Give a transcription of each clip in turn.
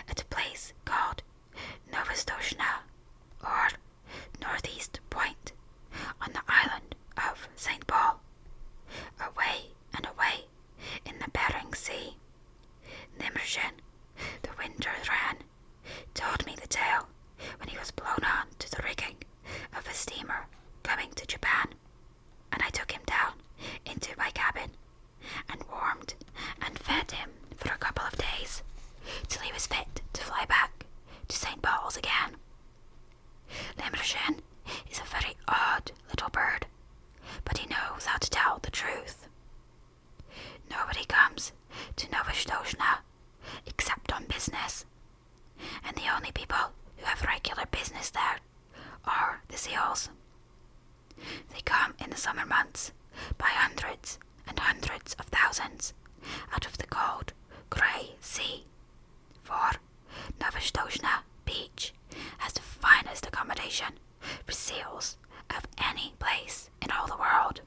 at a place called Nova Scotia, or Northeast Point, on the island of St. Paul. Away and away in the Bering Sea, Nimmerchen, the winter wren, told me the tale when he was blown on to the rigging of a steamer going to Japan, and I took him down into my cabin and warmed and fed him for a couple of days till he was fit to fly back to St. Paul's again. Nimmerchen is a very odd little bird, but he knows how to tell the truth. Nobody comes to Nova Scotia except on business, and the only people who have regular business there are the seals. They come in the summer months by hundreds and hundreds of thousands out of the cold, grey sea, for Nova Scotia Beach has the finest accommodation for seals of any place in all the world.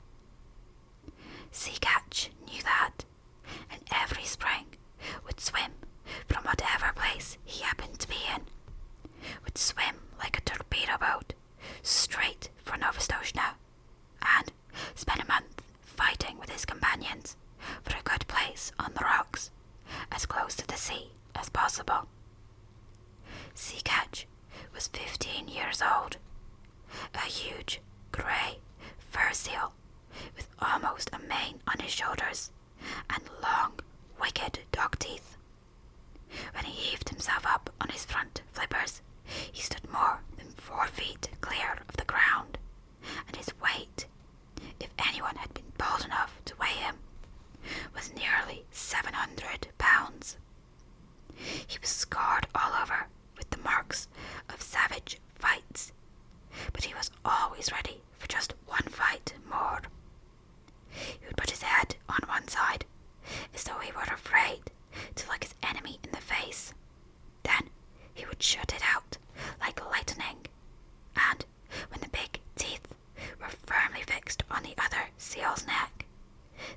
Sea Catch knew that, and every spring would swim from whatever place he happened to be in, would swim like a torpedo boat straight for Nova Scotia, and spend a month fighting with his companions for a good place on the rocks, as close to the sea as possible. Sea Catch was 15 years old, a huge, grey fur seal with almost a mane on his shoulders and long, wicked dog teeth. When he heaved himself up on his front flippers, he stood more than 4 feet clear of the ground, and his weight, if anyone had been bold enough to weigh him, was nearly 700 pounds. He was scarred all over with the marks of savage fights, but he was always ready for just one fight more. He would put his head on one side, as though he were afraid to look his enemy in the face. Then he would shoot it out like lightning, and when the big teeth were firmly fixed on the other seal's neck,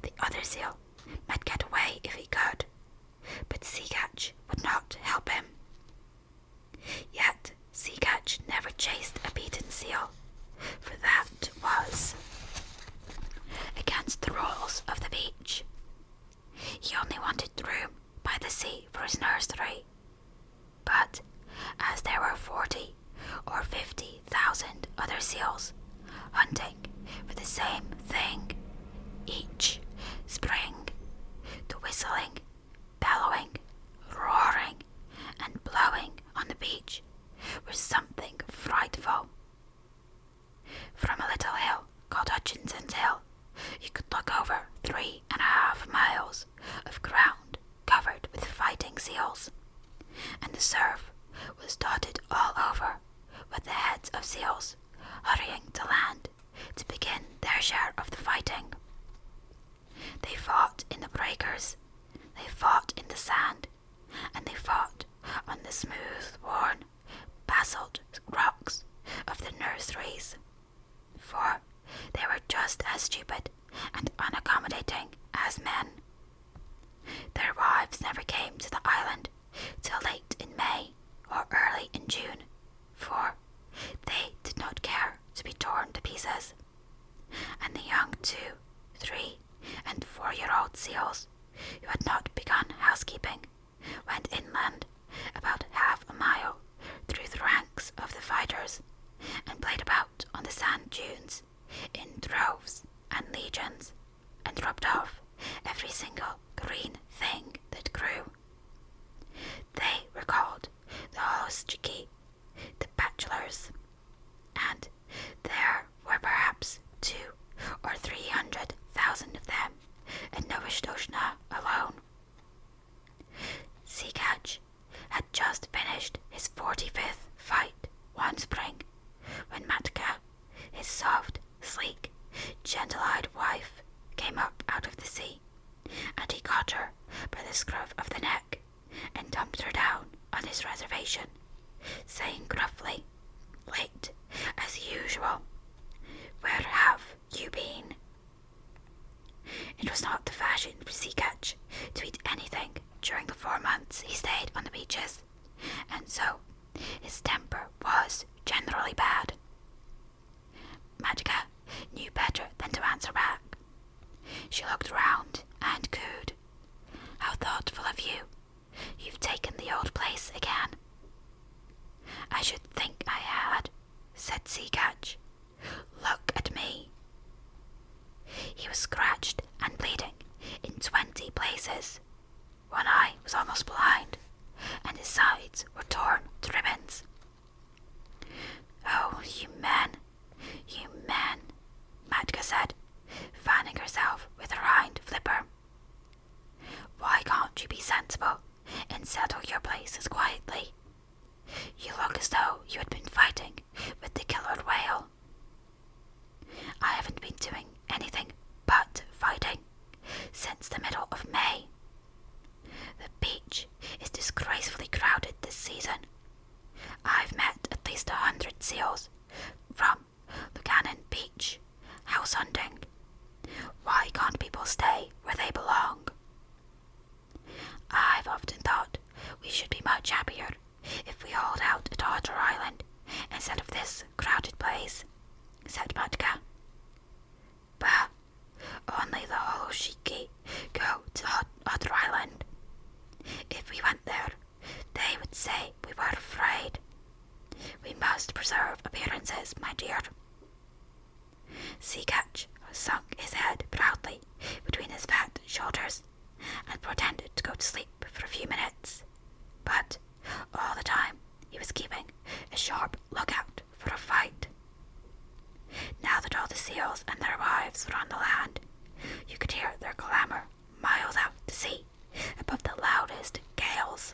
the other seal might get away if he could, but Sea Catch would not help him. Yet Sea Catch never chased a beaten seal, for that was against the rules of the beach. He only wanted room by the sea for his nursery, but as there were 40 or 50,000 other seals hunting for the same thing each spring, the whistling, bellowing, roaring, and blowing on the beach was something frightful. From a little hill called Hutchinson's Hill, you could look over 3.5 miles of ground covered with fighting seals, and the surf was dotted all over with the heads of seals hurrying to land to begin their share of the fighting. They fought in the breakers, they fought in the sand, and they fought on the smooth-worn basalt rocks of the nurseries, for they were just as stupid and unaccommodating as men. Their wives never came to the island till late in May or early in June, for they did not care to be torn to pieces, and the young 2, 3, and 4-year-old seals who had not begun housekeeping went inland about half a mile through the ranks of the fighters and played about on the sand dunes in droves and legions, and rubbed off every single green thing that grew. They were called the Holostchiki, the bachelors, and there were perhaps 200,000 or 300,000 of them in Nova Scotia alone. Sea Catch had just finished his 45th fight one spring when Matka, his soft, sleek, gentle-eyed wife, came up out of the sea, and he caught her by the scruff of the neck and dumped her down on his reservation, saying gruffly, late as usual, "Where have you been?" It was not the fashion for Sea Catch to eat anything during the 4 months he stayed on the beaches, and so his temper was generally bad. Matka knew better than to answer back. She looked round and cooed. "How thoughtful of you. You've taken the old place again." "I should think I had," said Sea Catch. "Look at me." He was scratched and bleeding in 20 places. One eye was almost blind, and his sides were torn to ribbons. "Oh, you men, Matka said, fanning herself with her hind flipper. "Why can't you be sensible and settle your places quietly? You look as though you had been fighting with the killer whale." "I haven't been doing anything but fighting since the middle of May. The beach is disgracefully crowded this season. I've met at least 100 seals from Lucannon Beach, house hunting. Why can't people stay where they belong?" "I've often thought we should be much happier if we hauled out at Otter Island instead of this crowded place," said Matka. "Bah, only the Holoshiki go to Otter Island. If we went there, they would say we were afraid. We must preserve appearances, my dear." Sea Catch sunk his head proudly between his fat shoulders and pretended to go to sleep for a few minutes, but all the time he was keeping a sharp lookout for a fight. Now that all the seals and their wives were on the land, you could hear their clamour miles out to sea above the loudest gales.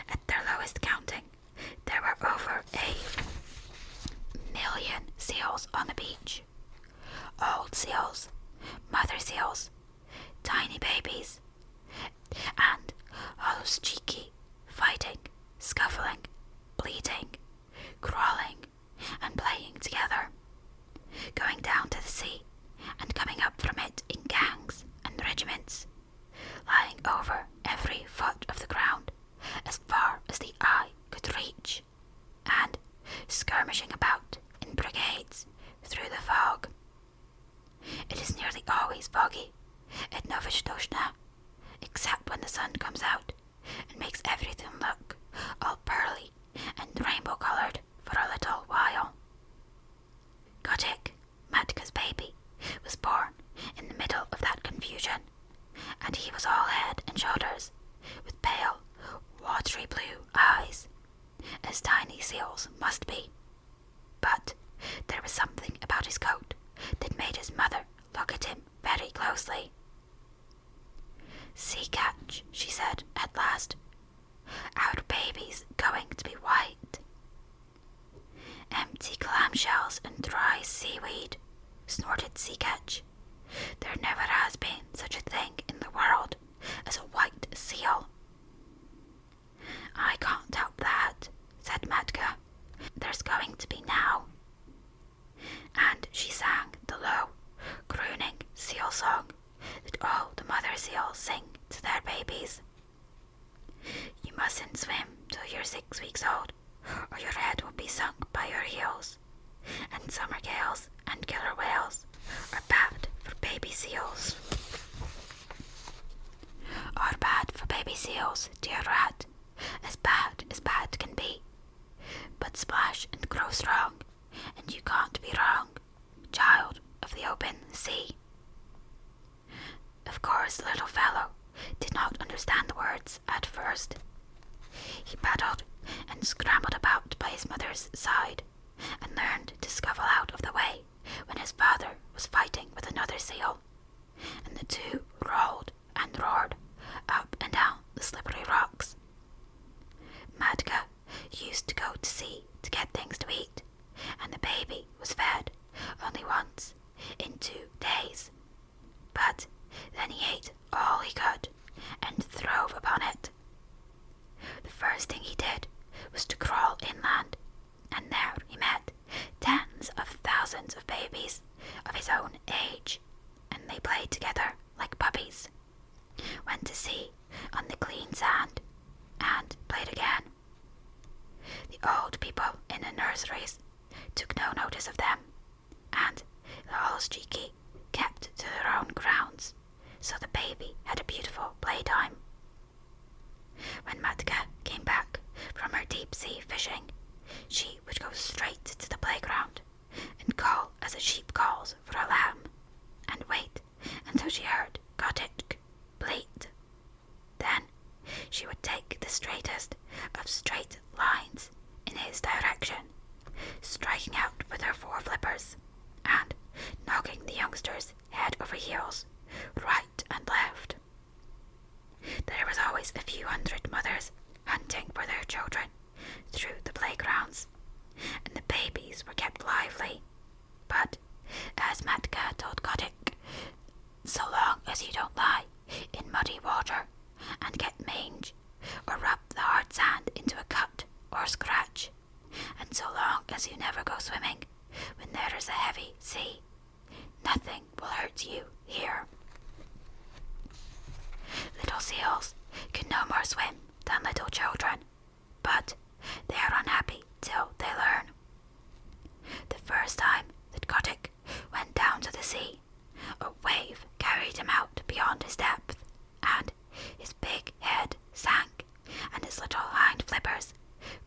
At their lowest counting, there were over 1,000,000 seals on the beach. Old seals, mother seals, tiny babies, and Holoshiki fighting, scuffling, bleeding, crawling, and playing together, going down to the sea and coming up from it in gangs and regiments, lying over every foot of the ground as far as the eye could reach, and skirmishing about in brigades through the fog. It is nearly always foggy at Novastoshnah, except when the sun comes out and makes everything look all pearly and rainbow-coloured for a little while. Kotick, Matka's baby, was born in the middle of that confusion, and he was all head and shoulders, with pale, watery blue eyes, as tiny seals must be. But there was something about his coat that made his mother look at him very closely. "Sea Catch," she said at last, "our baby's going to be white." "Empty clamshells and dry seaweed," snorted Sea Catch. "There never has been such a thing in the world as a white seal." "I can't help that," said Matka. "There's going to be now." And she sang the low, crooning seal song that all the mother seals sing to their babies. "You mustn't swim till you're 6 weeks old, or your head will be sunk by your heels, and summer gales and killer whales are bad for baby seals." "Are bad for baby seals, dear Rat, as bad can be. But splash and grow strong, and you can't be wrong, child of the open sea." Of course the little fellow did not understand the words at first. He paddled and scrambled about by his mother's side, and learned to scuffle out of the way when his father was fighting with another seal, and the two rolled and roared up and down the slippery rocks. Matka used to go to sea to get things to eat, and the baby was fed only once in 2 days. But then he ate all he could and throve upon it. The first thing he did was to crawl inland, and there he met tens of thousands of babies of his own age, and they played together like puppies, went to sea on the clean sand, old people in the nurseries took no notice of them, and the Holsteiki kept to their own grounds, so the baby had a beautiful playtime. When Matka came back from her deep-sea fishing, she would go straight to the playground and call as a sheep calls for a lamb, and wait until she heard Kotick bleat. Then she would take the straightest of straight lines in his direction, striking out with her 4 flippers, and knocking the youngsters head over heels, right and left. There was always a few hundred mothers hunting for their children through the playgrounds, and the babies were kept lively. But, as Matka told Kotick, so long as you don't lie in muddy water and get mange, or rub the hard sand into a cut or scratch, and so long as you never go swimming when there is a heavy sea, nothing will hurt you here. Little seals can no more swim than little children, but they are unhappy till they learn. The first time that Kotick went down to the sea, a wave carried him out beyond his depth, and his big head sank, and his little hind flippers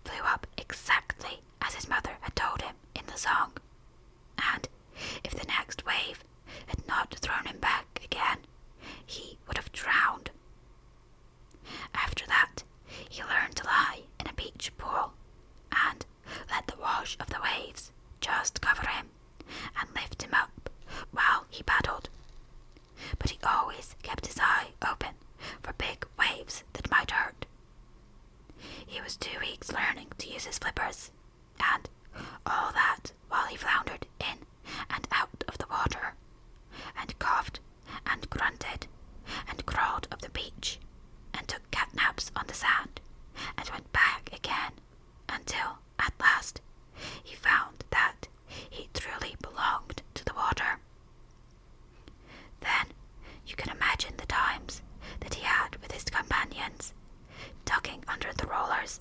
flew up exactly as his mother had told him in the song. And if the next wave had not thrown him back again, he would have drowned. After that, he learned to lie in a beach pool, and let the wash of the waves just cover him and lift him up while he paddled. But he always kept his eye open for big waves that might hurt. He was 2 weeks learning to use his flippers, and all that while he floundered in and out of the water, and coughed and grunted, and crawled up the beach, and took cat naps on the sand, and went back again, until, at last, he found that he truly belonged to the water. Then you can imagine the times that he had with his companions, ducking under the rollers,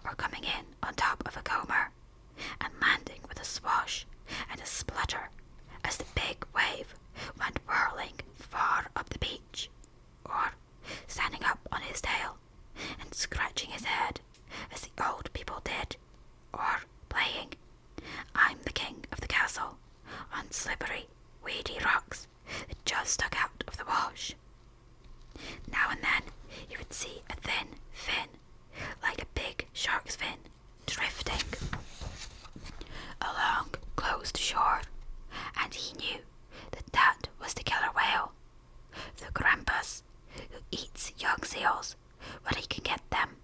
or coming in on top of a comber, and landing with a swash and a splutter as the big wave went whirling far up the beach, or standing up on his tail and scratching his head as the old people did, or playing "I'm the King of the Castle" on slippery, weedy rocks that just stuck out of the wash. Now and then you would see a thin fin, like a big shark's fin, drifting along close to shore, and he knew that that was the killer whale, the grampus, who eats young seals when he can get them.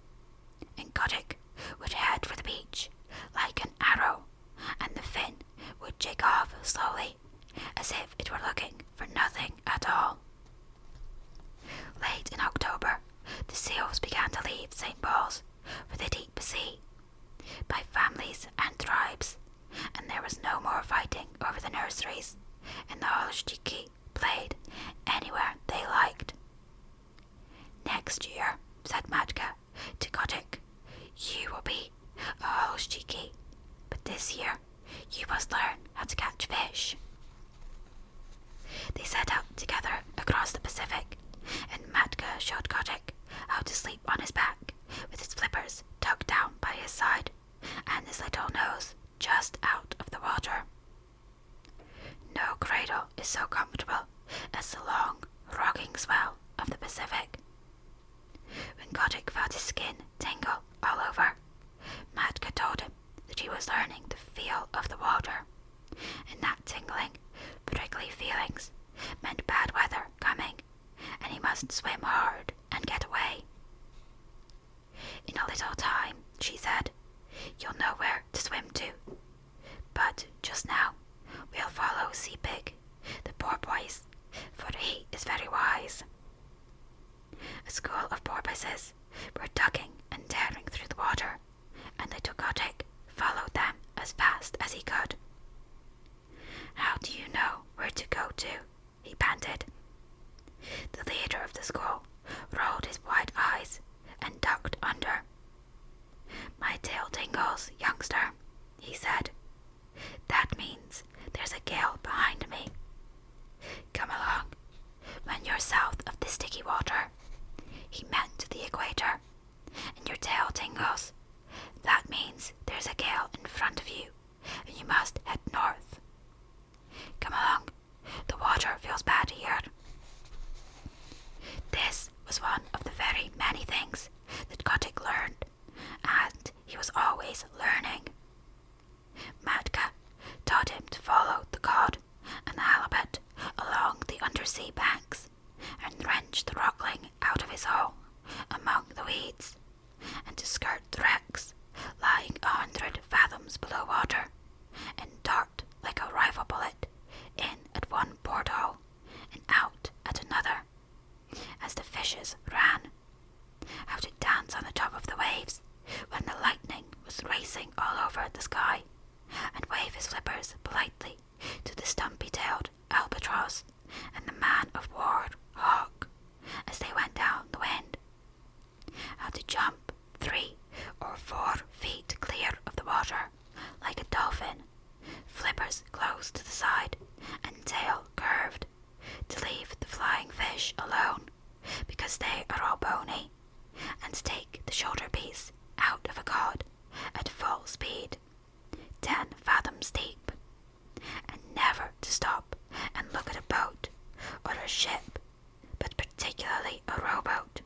And Kotick would head for the beach like an arrow, and the fin would jig off slowly, as if it were looking for nothing at all. Late in October, the seals began to leave St. Paul's for the deep sea, by families and tribes, and there was no more fighting over the nurseries, and the Holsteiki played anywhere they liked. "Next year," said Matka to Kotick, "you will be a Holsteiki, but this year you must learn how to catch fish." They set out together across the Pacific, and Matka showed Kotick how to sleep on his back, with his flippers tucked down by his side, and his little nose just out of the water. No cradle is so comfortable as the long, rocking swell of the Pacific. When Kotick felt his skin tingle Tingles. That means there's a gale in front of you, and you must head north. Come along, the water feels bad here. This was one of the very many things that Kotick learned, and he was always learning. Matka taught him to follow the cod and the halibut along the undersea banks and wrench the rockling out of his hole among the weeds, and to skirt the wrecks lying 100 fathoms below water and dart like a rifle bullet in at one porthole and out at another as the fishes ran. How to dance on the top of the waves when the lightning was racing all over the sky, and wave his flippers politely to the stumpy-tailed albatross and the man-of-war hawk as they went down the wind. How to jump 3 or 4 feet clear of the water like a dolphin, flippers close to the side and tail curved, to leave the flying fish alone because they are all bony, and take the shoulder piece out of a cod at full speed, 10 fathoms deep, and never to stop and look at a boat or a ship, but particularly a rowboat.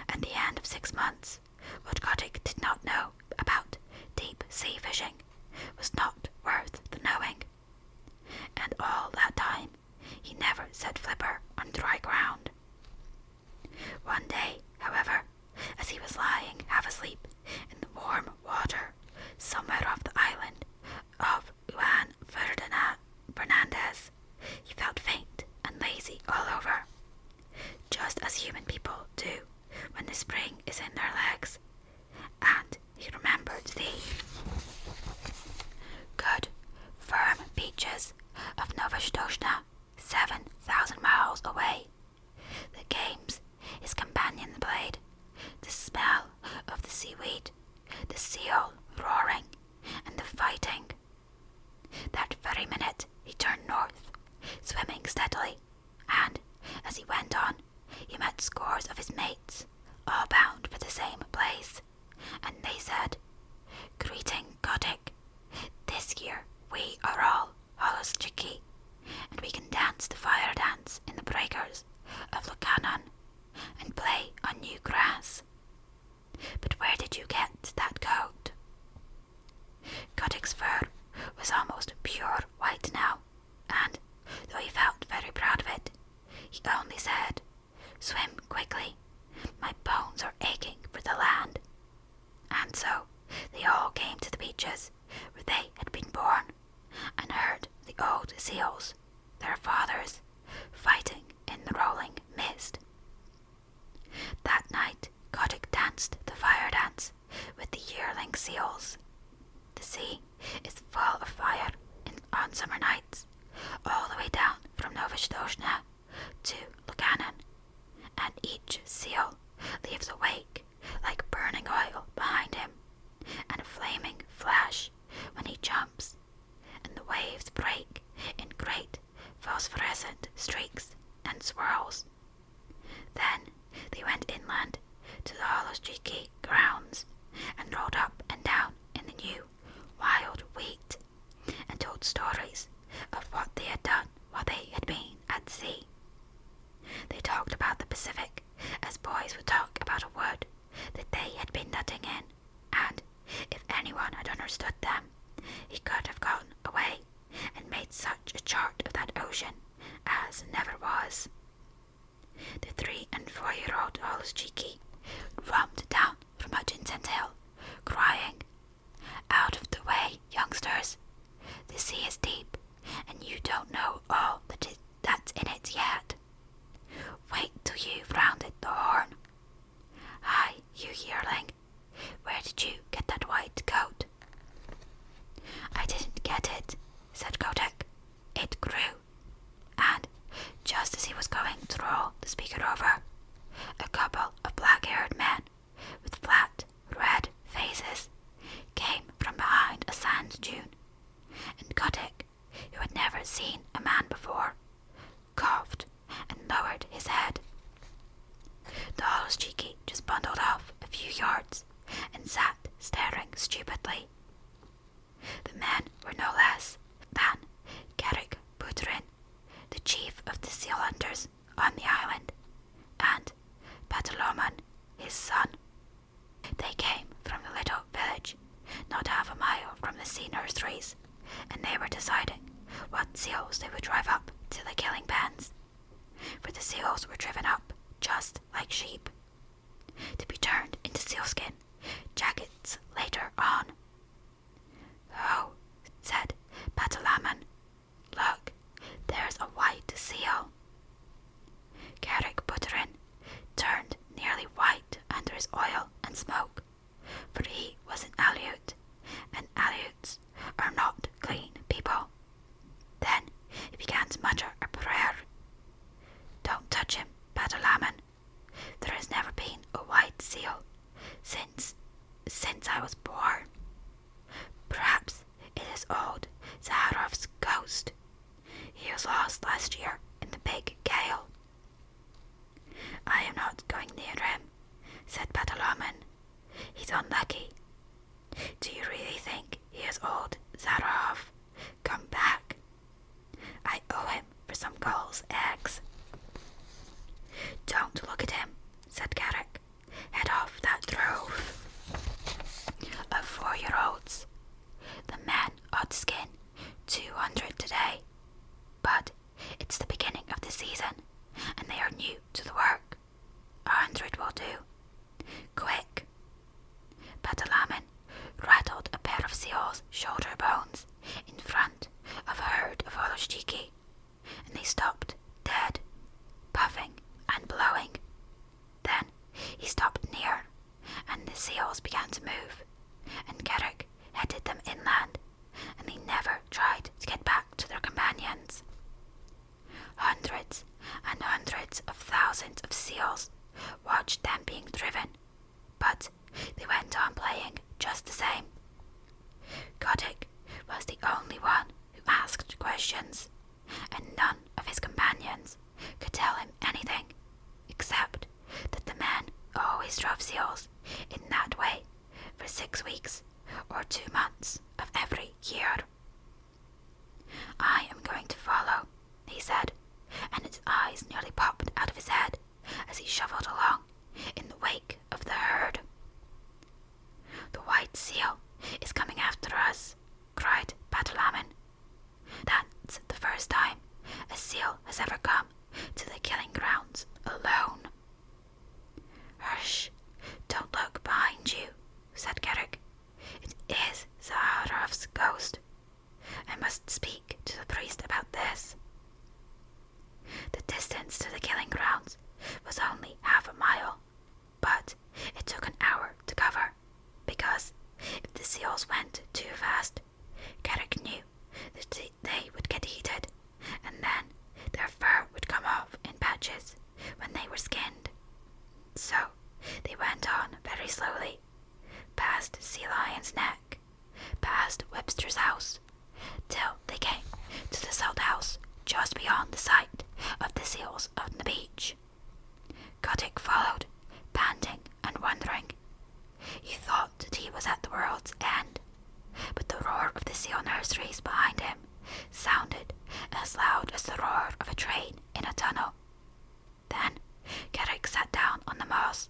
At the end of 6 months, what Kotick did not know about deep sea fishing was not worth the knowing, and all that time he never set flipper on dry ground. One day, however, as he was lying half asleep in the warm water somewhere off the island of Juan Fernandez, he felt faint and lazy all over, just as human people do when the spring is in their legs, and he remembered the good, firm beaches of Nova Scotia, 7,000 miles away, the games his companion played, the smell of the seaweed, the seal roaring, and the fighting. That very minute he turned north, swimming steadily, and, as he went on, he met scores of his mates, all bound for the same place, and they said, "Greeting, Kotick. This year we are all Holoschicky, and we can dance the fire dance in the breakers of Lukannon, and play on new ground since I was born. Perhaps it is old Zaharov's ghost. He was lost last year in the big gale. I am not going near him, said Patalaman. He's unlucky. Do you really think he is old Zaharov? Come back. I owe him for some gull's eggs. Don't look at him, said Carrick. Head off that drove of 4-year-olds. The men ought to skin 200 today. But it's the beginning of the season, and they are new to the work. 100 will do. Quick. Patalaman rattled a pair of seals' shoulder bones in front of a herd of Oloshtiki, and they stopped dead, puffing and blowing. Then he stopped near, and the seals began to move, and Carrick headed them inland, and they never tried to get back to their companions. Hundreds and hundreds of thousands of seals watched them being driven, but they went on playing just the same. Kotick was the only one who asked questions, and none of his companions could tell him anything, except that the men always drove seals in that way for 6 weeks or 2 months of every year. I am going to follow, he said, and his eyes nearly popped out of his head as he shuffled along in the wake of the herd. The white seal is coming after us, cried Patalaman. That's the first time a seal has ever come to the killing grounds alone. Hush, don't look behind you, said Carrick. It is Zaharov's ghost. I must speak to the priest about this. The distance to the killing grounds was only half a mile, but it took an hour to cover, because if the seals went too fast, Carrick knew that they would get heated, and then their fur would come off in patches when they were skinned. So they went on very slowly, past Sea Lion's Neck, past Webster's house, till they came to the salt house just beyond the sight of the seals on the beach. Kotick followed, panting and wondering. He thought that he was at the world's end, but the roar of the seal nurseries behind him sounded as loud as the roar of a train in a tunnel. Then Carrick sat down on the moss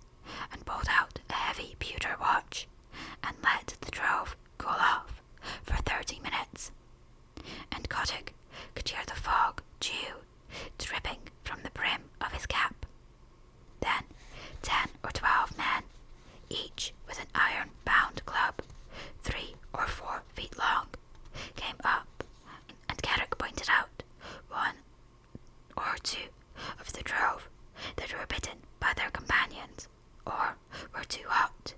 and pulled out a heavy pewter watch and let the drove cool off for 30 minutes. And Kotick could hear the fog dew dripping from the brim of his cap. Then 10 or 12 men, each with an iron-bound club, 3 or 4 feet long, came up, and Carrick pointed out 1 or 2 of the drove that were bitten by their companions, or were too hot,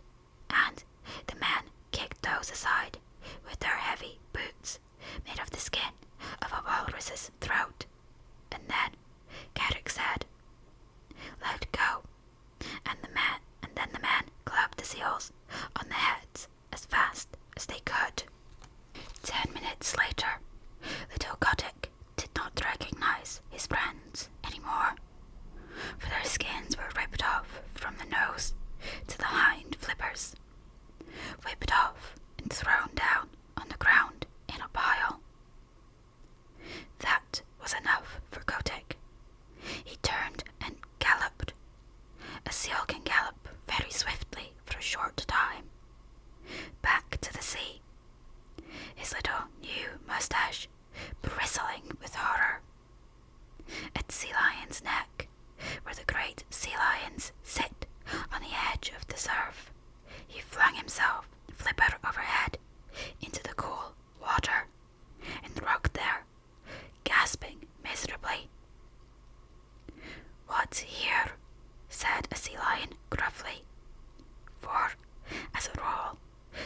and the men kicked those aside with their heavy boots made of the skin of a walrus's throat. And then Carrick said, "Let go," and then the men clubbed the seals on the heads as fast as they could. 10 minutes later, little Kotick did not recognize his friends anymore, for their skins were ripped off from the nose to the hind flippers, whipped off and thrown down on the ground in a pile. That was enough for Kotick. He turned and galloped. A seal can gallop very swiftly for a short time. Back to the sea, his little new mustache bristling with horror. At Sea Lion's Neck, where the great sea lions sit on the edge of the surf, he flung himself flipper overhead into the cool water and rocked there, gasping miserably. "What's here?" said a sea lion gruffly, for, as a rule,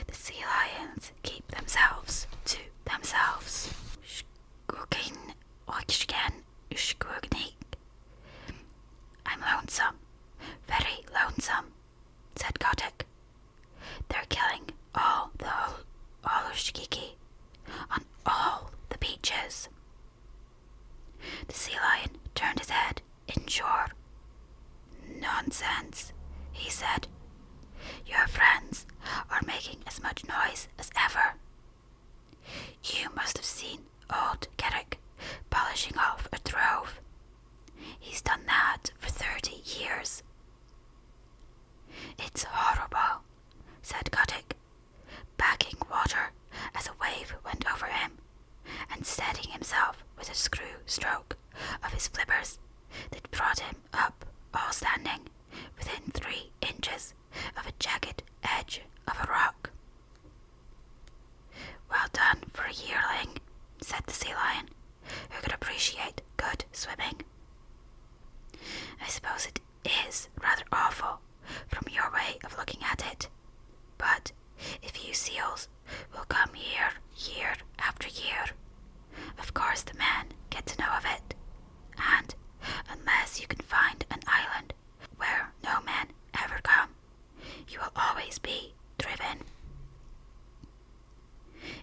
the sea lions keep themselves to themselves. "Skugin oxgen skugnik." "I'm lonesome, very lonesome," said Kotick. driven.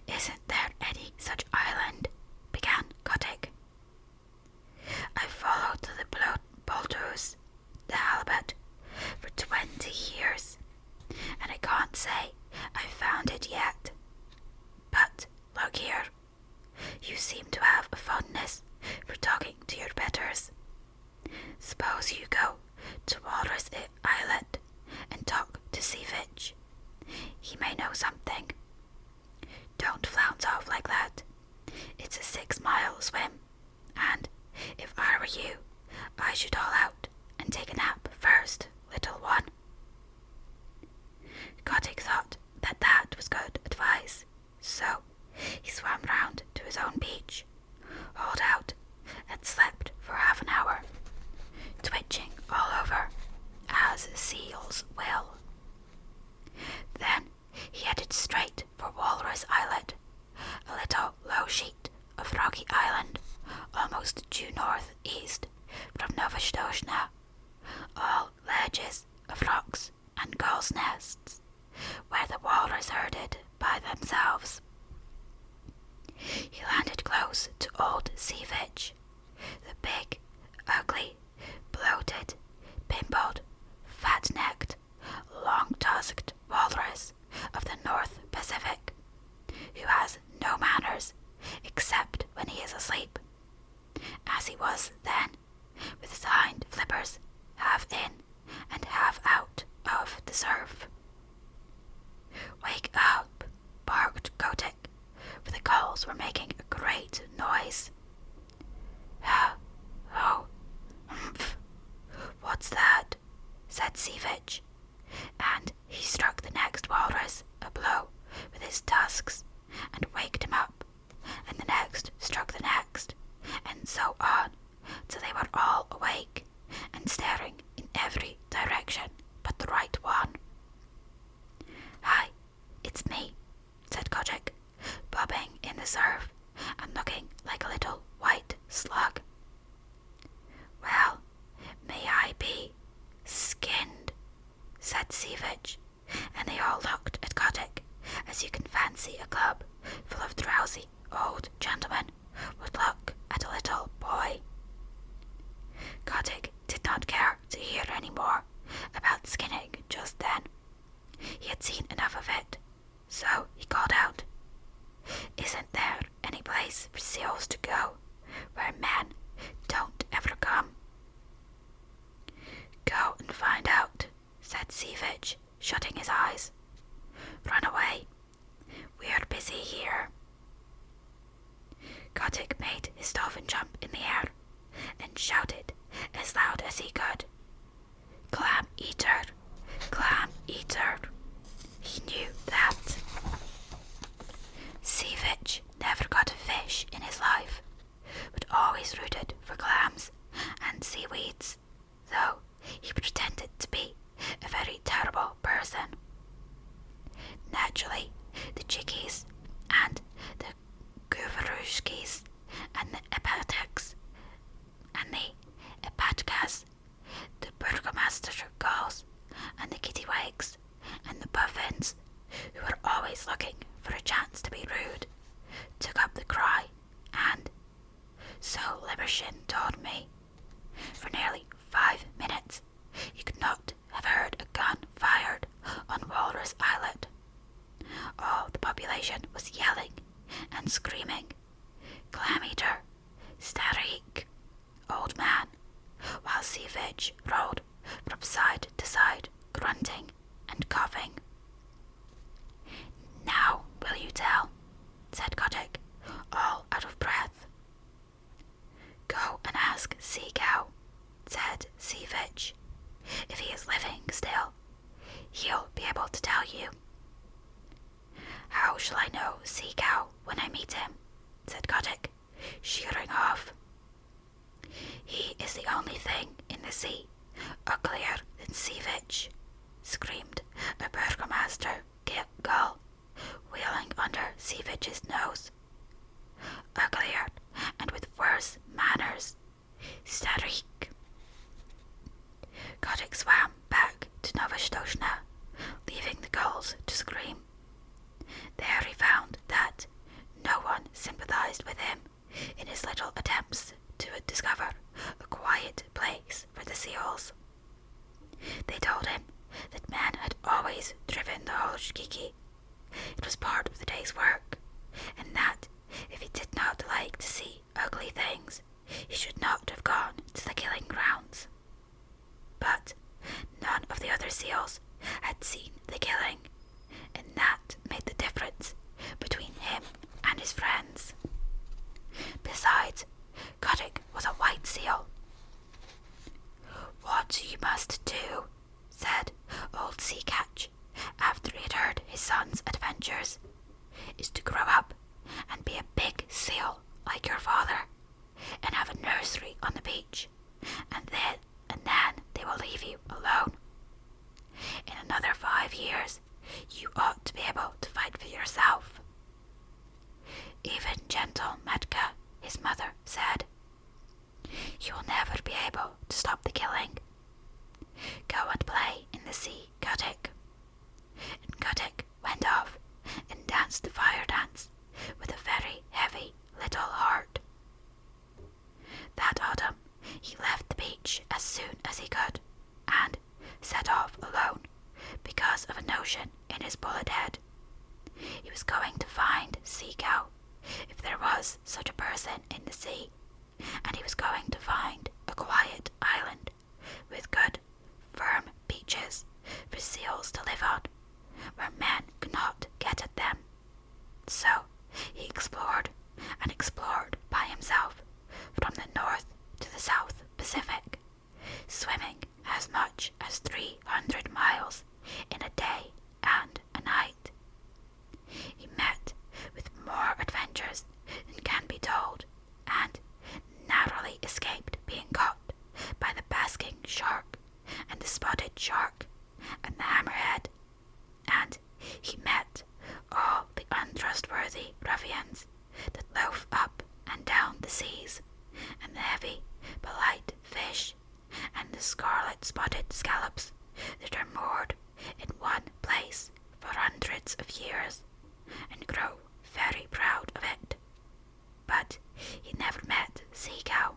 Isn't there any such island? Began Kotick. I followed the Baltus, the halibut, for 20 years, and I can't say I've found it yet. But, look here, you seem to have a fondness for talking to your betters. Suppose you go to Walrus Islet and talk to Seavitch. He may know something. Don't flounce off like that. It's a 6-mile swim, and if I were you, I should haul out and take a nap first, little one. Kotick thought that was good advice, so he swam round to his own beach, hauled out, and slept for half an hour, twitching all over, as seals will. Then he headed straight for Walrus Islet, a little low sheet of rocky island, almost due north-east from Nova Scotia, all ledges of rocks and gulls' nests, where the walrus herded by themselves. He landed close to old Seavitch, the big, ugly, bloated, pimpled, fat-necked, long-tusked walrus of the North Pacific, who has no manners except when he is asleep, as he was then, with his hind flippers half in and half out of the surf. Wake up, barked Kotick, for the gulls were making a great noise. Oh, humph, what's that? Said Seavitch, and he struck the next walrus a blow with his tusks and waked him up, and the next struck the next, and so on, till they were all awake and staring in every direction but the right one. Hi, it's me, said Kotick, bobbing in the surf and looking like a little white slug. Well, may I be skinned, said Seavitch, and they all looked at Kotick, as you can fancy a club full of drowsy old gentlemen would look at a little boy. Kotick did not care to hear any more about skinning just then. He had seen enough of it, so he called out, Isn't there any place for seals to go where men don't ever come? Go and find out, said Seavitch, shutting his eyes. Run away. We're busy here. Kotick made his dolphin jump in the air and shouted as loud as he could, Clam eater! Clam eater! He knew that. Seavitch never caught a fish in his life, but always rooted for clams and seaweeds, though he pretended to be a very terrible person. Naturally, the chickies and the guvarushkis and the epatics and the epatkas, the burgomaster gulls and the kittiwakes and the puffins, who were always looking for a chance to be rude, took up the cry, and, so Limmershin told me, for nearly 5 minutes you could not have heard a gun fired on Walrus Islet. All the population was yelling and screaming, Clam eater, Starik, old man, while Seavitch rolled from side to side, grunting and coughing. Now will you tell, said Kotick, all out of breath. Go and ask Sea Cow, said Seavitch. If he is living still, he'll be able to tell you. How shall I know Sea Cow when I meet him, said Kotick, sheering off. He is the only thing in the sea uglier than Seavitch, screamed a burgomaster gull, wheeling under Seavitch's nose. Uglier and with worse manners, Starik. Kotick swam back to Nova Scotia, leaving the gulls to scream. There he found that no one sympathised with him in his little attempts to discover a quiet place for the seals. They told him that men had always driven the holshkiki. It was part of the day's work, and that if he did not like to see ugly things, he should not have gone to the killing grounds. But none of the other seals had seen the killing, and that made the difference between him and his friends. Besides, Kotick was a white seal. "What you must do," said old Sea Catch, after he had heard his son's adventures, "is to grow up and be a big seal like your father, and have a nursery on the beach, and then they will leave you alone. In another 5 years, you ought to be able to fight for yourself." Even gentle Metka, his mother, said, "You will never be able to stop the killing. Go and play in the sea, Kotick." And Kotick went off and danced the fire dance with a very heavy little heart. That autumn he left the beach as soon as he could, and set off alone because of a notion in his bullet head. He was going to find Sea Cow, if there was such a person in the sea, and he was going to find a quiet island with good, firm beaches for seals to live on, where men could not get at them. So he explored and explored by himself from the North to the South Pacific, swimming as much as 300 miles in a day and a night. He met with more adventures than can be told, and narrowly escaped being caught by the basking shark and the spotted shark and the hammerhead, and he met all the untrustworthy ruffians that loaf up and down the seas, and the heavy, polite fish, and the scarlet-spotted scallops that are moored in one place for hundreds of years, and grow very proud of it. But he never met Sea Cow,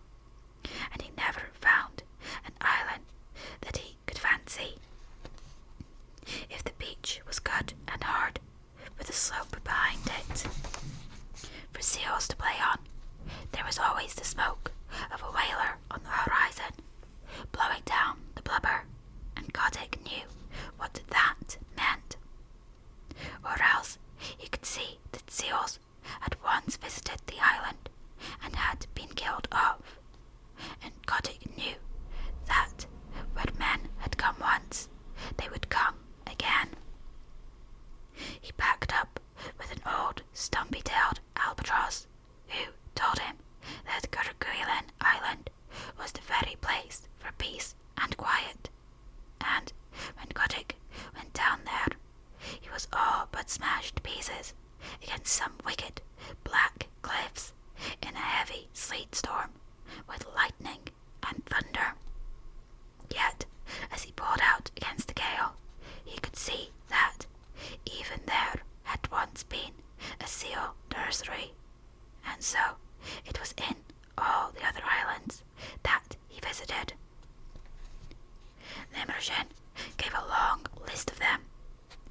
and he never found an island that he could fancy. If the beach was good and hard, with a slope behind it for seals to play on, there was always the smoke of a whaler on the horizon, blowing down the blubber, and Kotick knew what that meant. Or else he could see that seals had once visited the island and had been killed off, and Kotick knew that where men had come once, they would come again. He packed up with an old stumpy-tailed albatross, who told him that Kerguelen Island was the very place for peace and quiet, and when Kotick went down there, he was all but smashed to pieces against some wicked black cliffs in a heavy sleet storm with lightning and thunder. Yet, as he pulled out against the gale, he could see that even there had once been a seal nursery, and so it was in all the other islands that he visited. Limmershin gave a long list of them,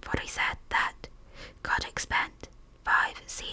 for he said that Kotick spent 5 sea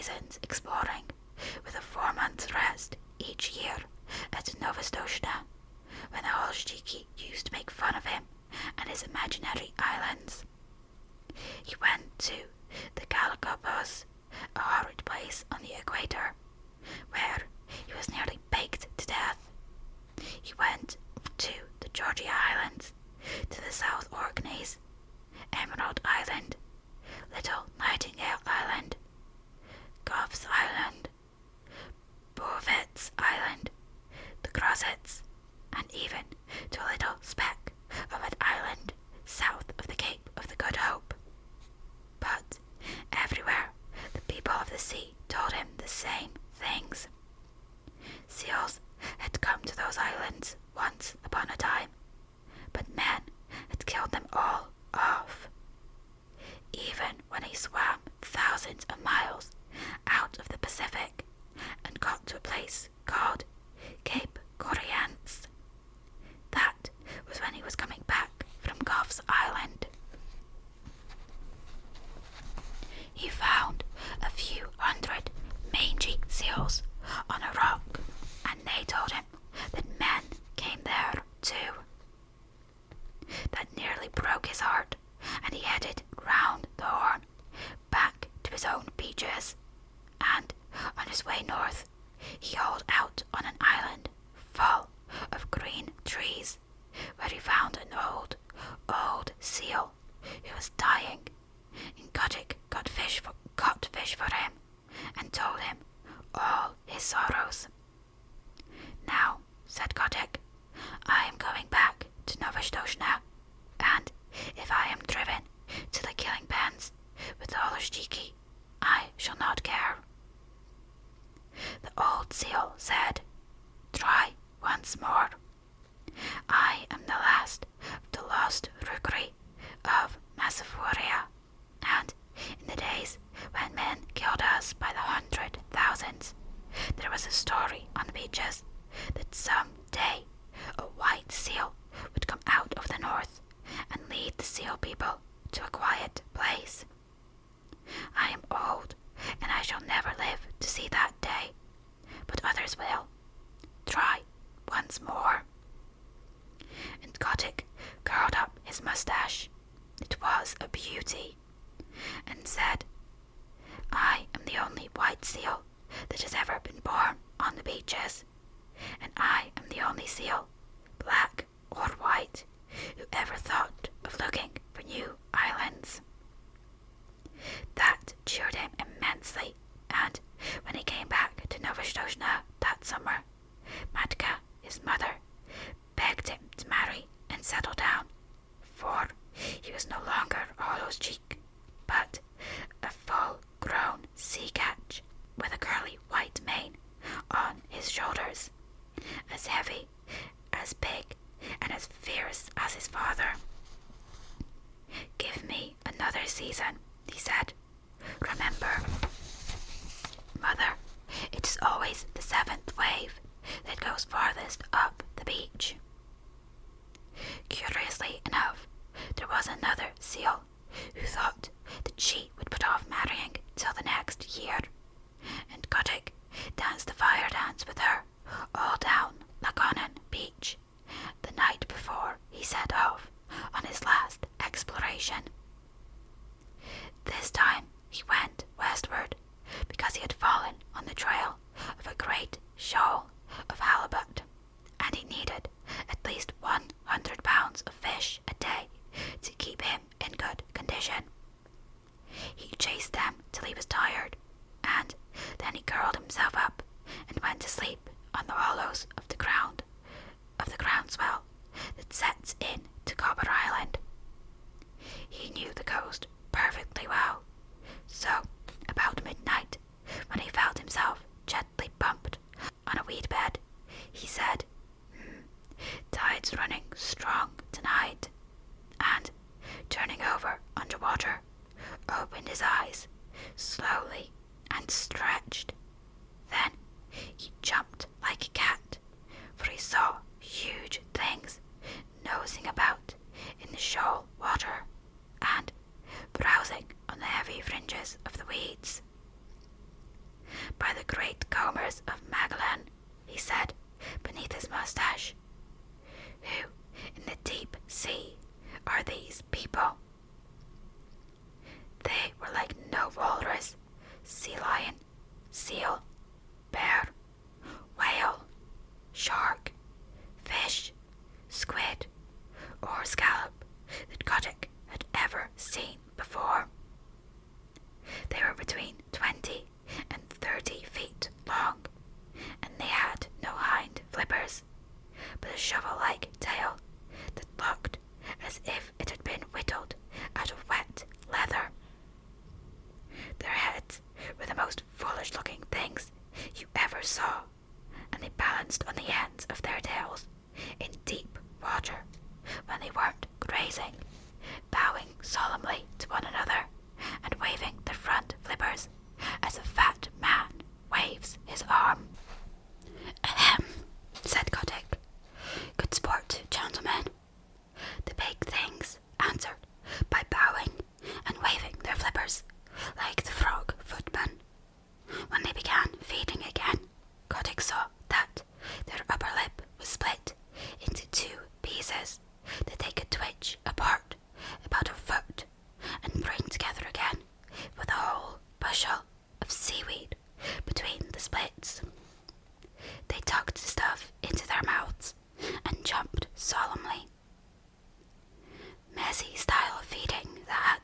was dying, and Kotick caught fish for him and told him all his sorrows. "Now," said Kotick, "I am going back to Novastoshnah, and if I am driven to the killing pens with the Holoshtiki, I shall not care." The old seal said, "Try once more. I am the last of the lost Rukri of Massafuria, and in the days when men killed us by the 100,000s, there was a story on the beaches that some day a white seal would come out of the north and lead the seal people to a quiet place. I am old, and I shall never live to see that day, but others will. Try once more." And Kotick curled up his moustache, it was a beauty, and said, "I am the only white seal that has ever been born on the beaches, and I am the only seal, black or white, who ever thought of looking for new islands." That cheered him immensely, and when he came back to Novastoshnah that summer, Matka, his mother, begged him to marry and settle down, for he was no longer a Holoshtiki, but a full-grown sea catch with a curly white mane on his shoulders, as heavy, as big, and as fierce as his father. "Give me another season," he said. "Remember, Mother, it is always the 7th wave that goes farthest up the beach." Curiously enough, there was another seal who thought that she would put off marrying till the next year, and Kotick danced the fire dance with her all down Laconin Beach the night before he set off on his last exploration. This time he went westward because he had fallen on the trail of a great shoal of halibut, and he needed at least 100 pounds of fish a day to keep him in good condition. He chased them till he was tired, and then he curled himself up and went to sleep on the hollows of the groundswell that sets in to Cobber Island. He knew the coast perfectly well, so about midnight, when he felt himself gently bumped on a weed bed, he said, "Tide's running strong tonight," and, turning over underwater, opened his eyes slowly and stretched. Then he jumped like a cat, for he saw huge things nosing about in the shoal water and browsing on the heavy fringes of the weeds. "By the great combers of Magellan," he said beneath his moustache, "who in the deep sea are these people?" They were like no walrus, sea lion, seal, bear, whale, shark, fish, squid, or scallop that Kotick had ever seen before. They were between 20 and 30 feet long, and they had no hind flippers, but a shovel-like tail that looked as if it had been whittled out of wet leather. Their heads were the most foolish-looking things you ever saw, and they balanced on the ends of their tails in deep water when they weren't grazing, bowing solemnly to one another and waving their front flippers as a fat man waves his arm. "Ahem," said Kotick. "Good sport, gentlemen." The big things answered by bowing and waving their flippers like the frog footman. When they began feeding again, Kotick saw that their upper lip was split into 2 pieces that they could twitch apart about a foot and bring together again with a whole bushel of seaweed between the splits. They tucked the stuff into their mouths and jumped solemnly. Messy style of feeding, that,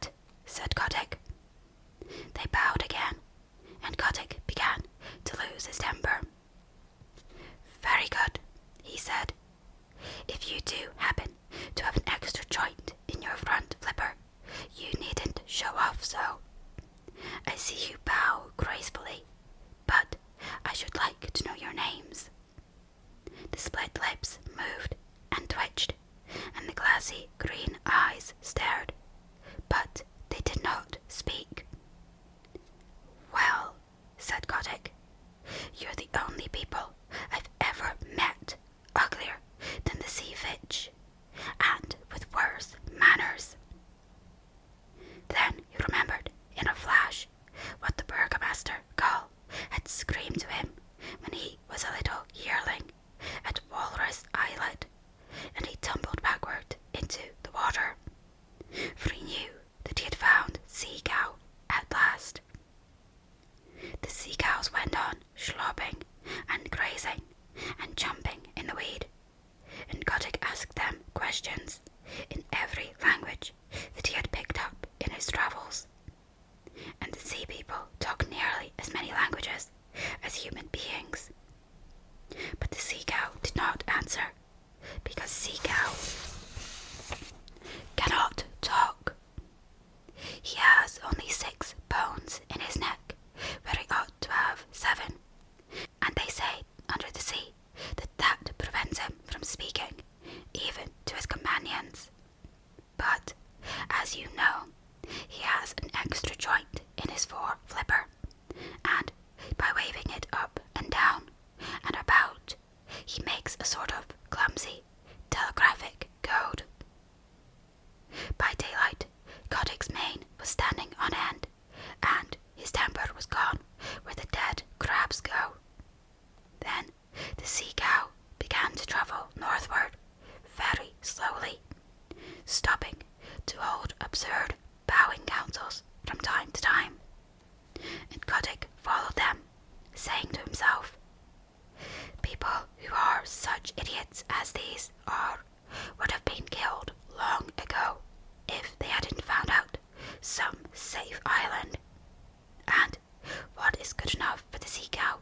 I see you bow gracefully, but I should like to know your names." The split lips moved and twitched, and the glassy green eyes stared, but they did not speak. "Well," said Kotick, "you're the only people I've ever met uglier than the sea fitch, and with worse manners." Then he remembered in a flash what the burgomaster Gull had screamed to him when he was a little yearling at Walrus Islet, and he tumbled backward into the water, for he knew that he had found Sea Cow at last. The sea cows went on slopping and grazing and jumping in the weed, and Kotick asked them questions in every language that he had picked up in his travels. And the sea people talk nearly as many languages as human beings. But the sea cow did not answer, because sea cow cannot talk. He has only 6 bones in his neck, where he ought to have 7, and they say under the sea that prevents him from speaking, even to his companions. But, as you know, he has an extra joint in his fore flipper, and by waving it up and down and about, he makes a sort of clumsy telegraphic code. By daylight, Kotick's mane was standing on end, and his temper was gone where the dead crabs go. Then the sea cow began to travel northward very slowly, stopping to hold absurd bowing councils from time to time, and Kotick followed them, saying to himself, "People who are such idiots as these are would have been killed long ago if they hadn't found out some safe island. And what is good enough for the sea cow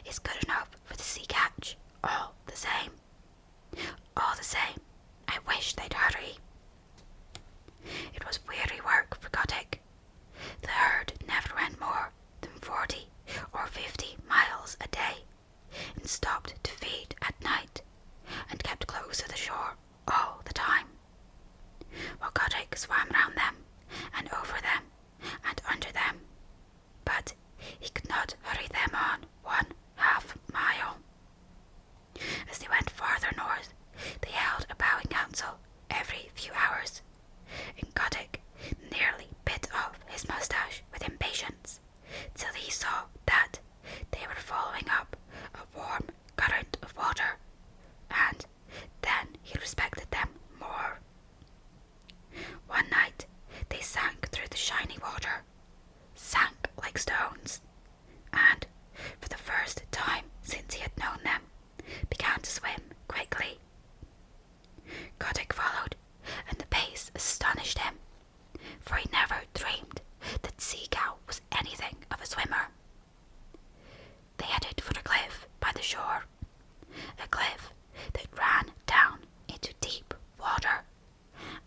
is good enough for the sea catch, all the same. All the same, I wish they'd hurry." It was weary work for Kotick. The herd never went more than 40 or 50 miles a day, and stopped to feed at night, and kept close to the shore all the time, while Kotick swam round them, and over them, and under them, but he could not hurry them on 1/2 mile. As they went farther north, they held a bowing council every few hours, and Kotick nearly bit off his moustache with impatience, till he saw that they were following up a warm current of water, and then he respected them more. One night they sank through the shiny water, sank like stones, and, for the first time since he had known them, began to swim quickly. Kotick followed, and the pace astonished him, for he never dreamed that Sea Cow was anything of a swimmer. They headed for a cliff by the shore, a cliff that ran down into deep water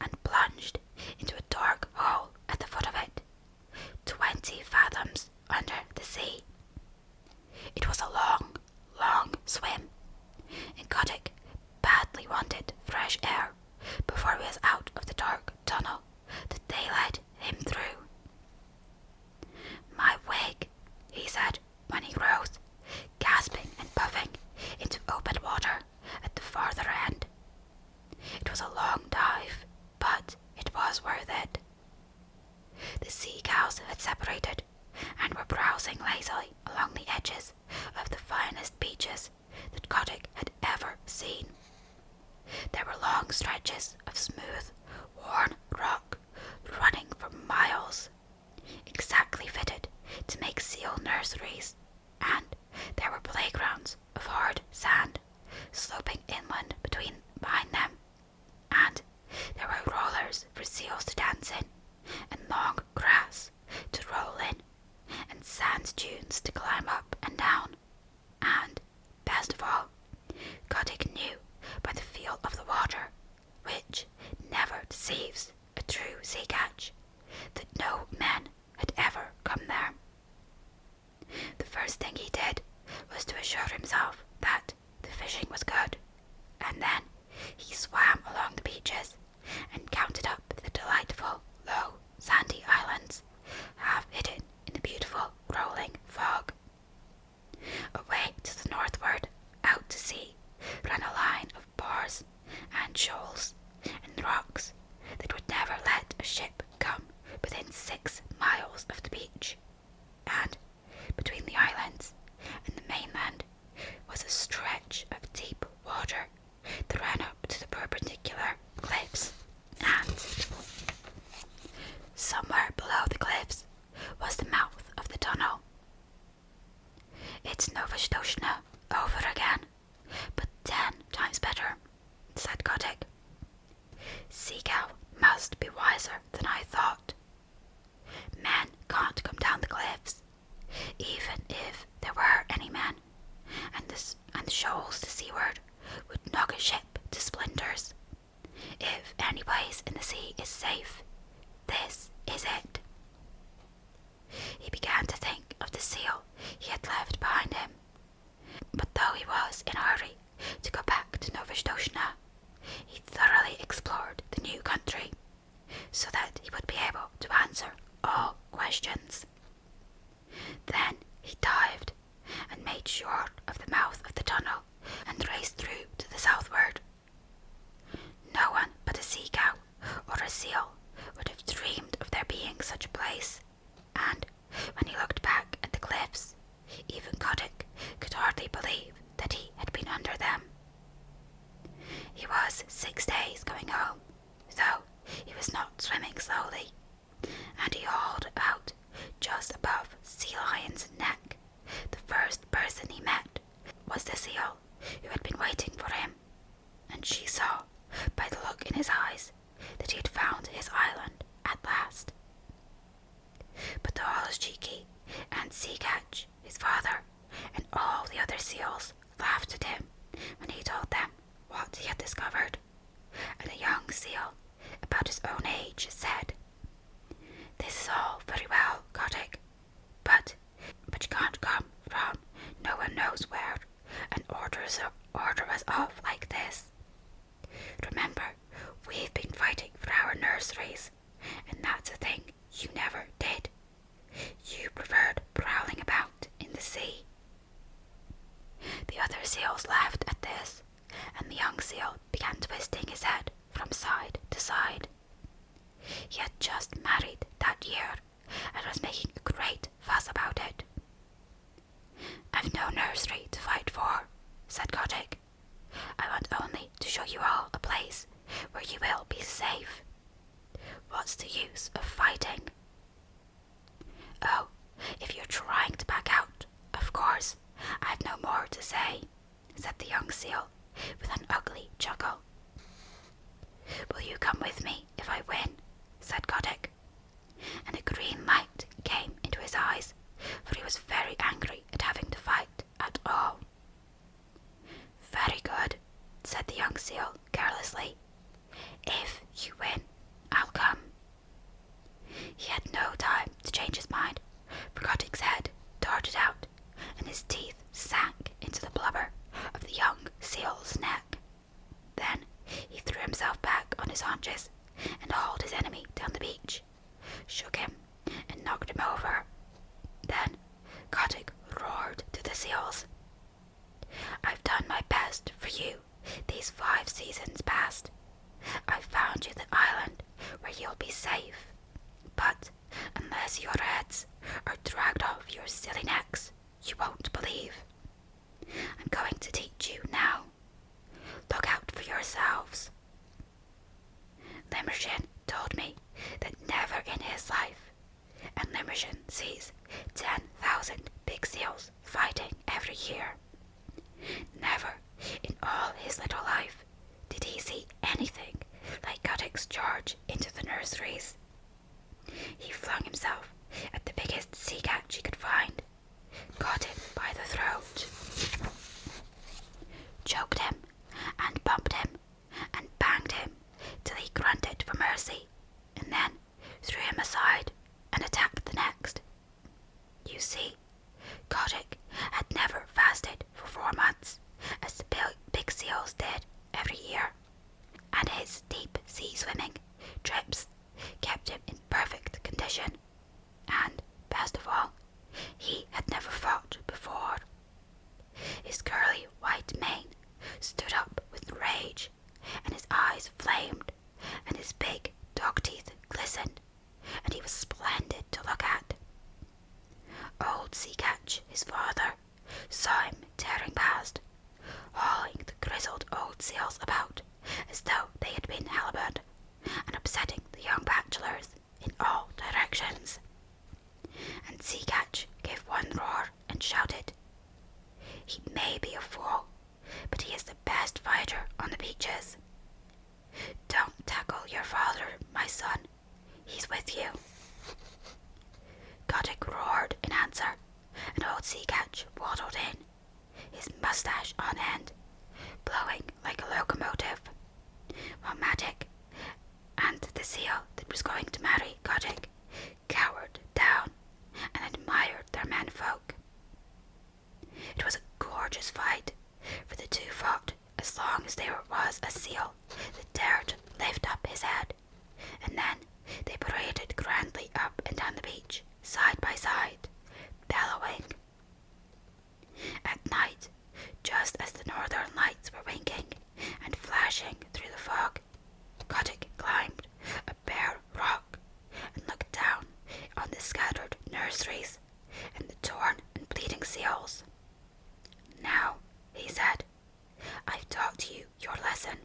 and plunged into a dark hole at the foot of it, 20 fathoms under the sea. It was a long, long swim, and Kotick badly wanted fresh air before he was out of the dark tunnel that they led him through. "My wig," he said when he rose, gasping and puffing into open water at the farther end. It was a long dive, but it was worth it. The sea cows had separated, and were browsing lazily along the edges of the finest beaches that Kotick had ever seen. There were long stretches of smooth, worn rock running for miles, exactly fitted to make seal nurseries, and there were playgrounds of hard sand sloping inland behind them, and there were rollers for seals to dance in, and long grass to roll in, and sand dunes to climb up and down, and, best of all, Kotick knew by the feel of the water, which never deceives a true sea catch, that no men had ever come there. made sure of the mouth of the tunnel and raced through to the southward. No one but a sea cow or a seal would have dreamed of there being such a place, and when he looked back at the cliffs, even Kotick could hardly believe that he had been under them. He was 6 days going home, though he was not swimming slowly, and he hauled out just above Sea Lion's neck. The first person he met was the seal who had been waiting for him, and she saw by the look in his eyes that he had found his island at last. But though all was cheeky, and Sea Catch, his father, and all the other seals laughed at him when he told them what he had discovered, and a young seal about his own age said, "This is all very well, Kotick, but you can't come from no one knows where and order us off like this. Remember, we've been fighting for our nurseries, and that's a thing you never did. You preferred prowling about in the sea." The other seals laughed at this, and the young seal began twisting his head from side to side. He had just married that year and was making a great fuss about it. "I've no nursery to fight for," said Kotick. "I want only to show you all a place where you will be safe. What's the use of fighting?" "Oh, if you're trying to back out, of course, I've no more to say," said the young seal with an ugly chuckle. "Will you come with me if I win?" said Kotick, and a green light came into his eyes, for he was very angry at having to fight at all. "Very good," said the young seal carelessly. "If you win, I'll come." He had no time to change his mind, for Kotick's head darted out, and his teeth sank into the blubber of the young seal's neck. Then he threw himself back on his haunches and hauled his enemy down the beach, shook him, and knocked him over. Then Kotick roared to the seals, "I've done my best for you these 5 seasons past. I've found you the island where you'll be safe, but unless your heads are dragged off your silly necks, you won't believe. I'm going to teach you now. Look out for yourselves." Limmershin told me that never in his life, and Limmershin sees 10,000 big seals fighting every year. Never in all his little life did he see anything like Kotick's charge into the nurseries. He flung himself at the biggest sea catch he could find, caught him by the throat, choked him, and bumped him, and banged him till he grunted for mercy, and then threw him aside and attacked the next. You see, Kotick had never fasted for 4 months, as the big seals did every year, and his deep sea swimming trips kept him in perfect condition, and, best of all, he had never fought before. His curly white mane stood up with rage, and his eyes flamed, and his big dog teeth glistened, and he was splendid to look at. Old Sea Catch, his father, saw him tearing past, hauling the grizzled old seals about as though they had been halibut, and upsetting the young bachelors in all directions. And Sea Catch gave one roar and shouted, "He may be a fool, but he is the best fighter on the beaches. Don't tackle your father, my son. He's with you." Kotick roared in answer, and old Sea Catch waddled in, his mustache on end, blowing like a locomotive, while Matic and the seal that was going to marry Kotick cowered down and admired their menfolk. It was a gorgeous fight, for the two fought as long as there was a seal that dared lift up his head, and then they paraded grandly up and down the beach, side by side, bellowing. At nurseries and the torn and bleeding seals. "Now," he said, "I've taught you your lesson."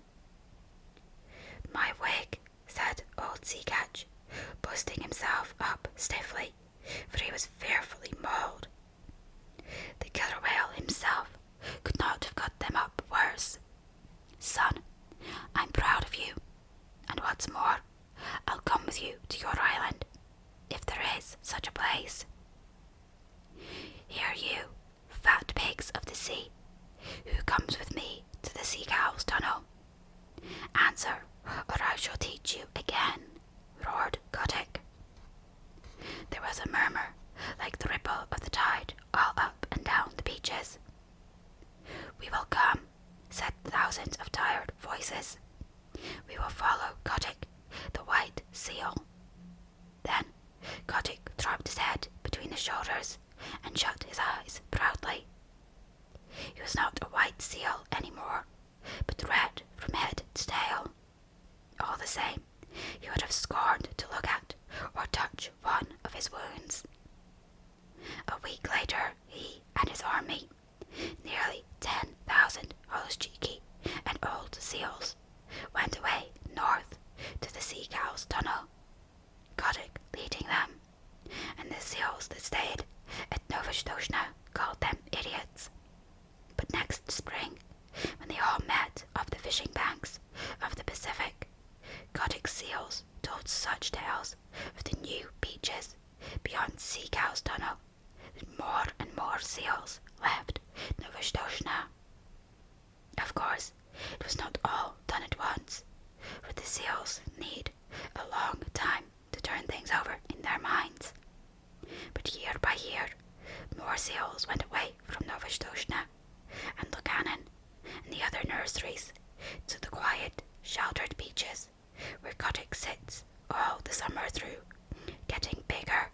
"My wig," said old Sea Catch, busting himself up stiffly, for he was fearfully mauled. The killer whale himself could not have cut them up worse. "Son, I'm proud of you, and what's more, I'll come with you to your island, if there is such a place. Here you, fat pigs of the sea, who comes with me to the sea cow's tunnel? Answer, or I shall teach you again," roared Kotick. There was a murmur like the ripple of the tide all up and down the beaches. "We will come," said thousands of tired voices. "We will follow Kotick, the white seal." Then Kotick dropped his head between his shoulders and shut his eyes proudly. He was not a white seal any more, but red from head to tail. All the same, he would have scorned to look at or touch one of his wounds. A week later, he and his army, nearly 10,000 hollows-cheeky and old seals, went away north to the sea cow's tunnel, Kotick leading them, and the seals that stayed at Novastoshnah called them idiots. But next spring, when they all met off the fishing banks of the Pacific, Kotick's seals told such tales of the new beaches beyond Sea Cow's tunnel that more and more seals left Novastoshnah. Of course, it was not all done at once, for the seals need a long time to turn things over in their minds. But year by year, more seals went away from Novastoshnah and Lukannon and the other nurseries to the quiet, sheltered beaches where Kotick sits all the summer through, getting bigger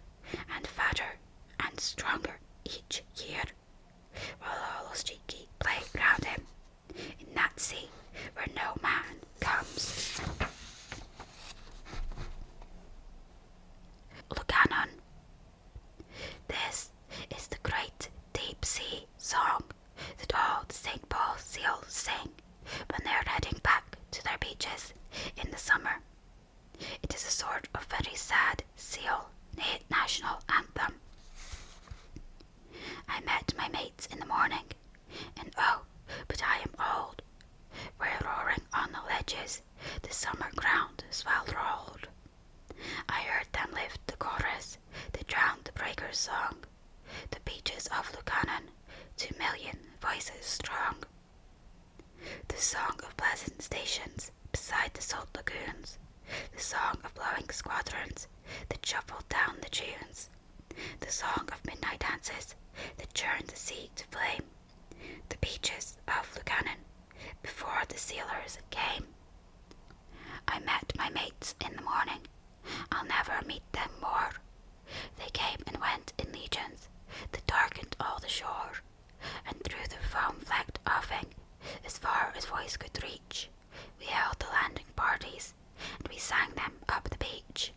and fatter and stronger each year, while hollows-cheeky play round him in that sea where no man comes. Lukannon. This is the great deep sea song that all the St. Paul seals sing when they are heading back to their beaches in the summer. It is a sort of very sad seal national anthem. I met my mates in the morning, and oh, but I am old, where roaring on the ledges the summer ground swell rolled. I heard them lift the chorus that drowned the breaker's song, the beaches of Lukannon, 2,000,000 voices strong. The song of pleasant stations beside the salt lagoons, the song of blowing squadrons that shuffled down the tunes, the song of midnight dances that churned the sea to flame, the beaches of Lukannon before the sealers came. I met my mates in the morning, I'll never meet them more. They came and went in legions that darkened all the shore, and through the foam-flecked offing, as far as voice could reach, we held the landing parties, and we sang them up the beach.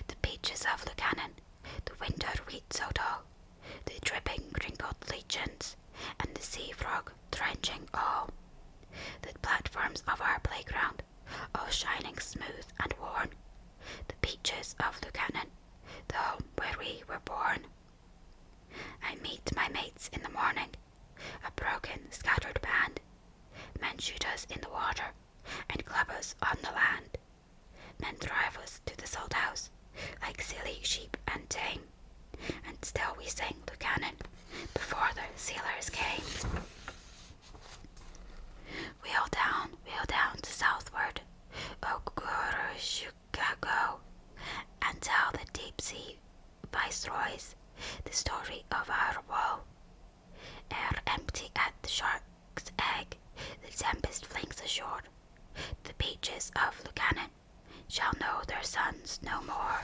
The beaches of Lukannon, the winter wheat so dull, the dripping crinkled legions, and the sea frog drenching all. The platforms of our playground, all shining smooth and worn. The beaches of Lukannon, the home where we were born. I meet my mates in the morning, a broken, scattered band. Men shoot us in the water, and club us on the land. Men drive us to the salt house, like silly sheep and tame, and still we sing Lukannon before the sealers came. Wheel down to southward, Ogurushuka go, and tell the deep sea viceroys the story of our woe. Ere empty at the shark's egg, the tempest flings ashore. The beaches of Lukannon shall know their sons no more.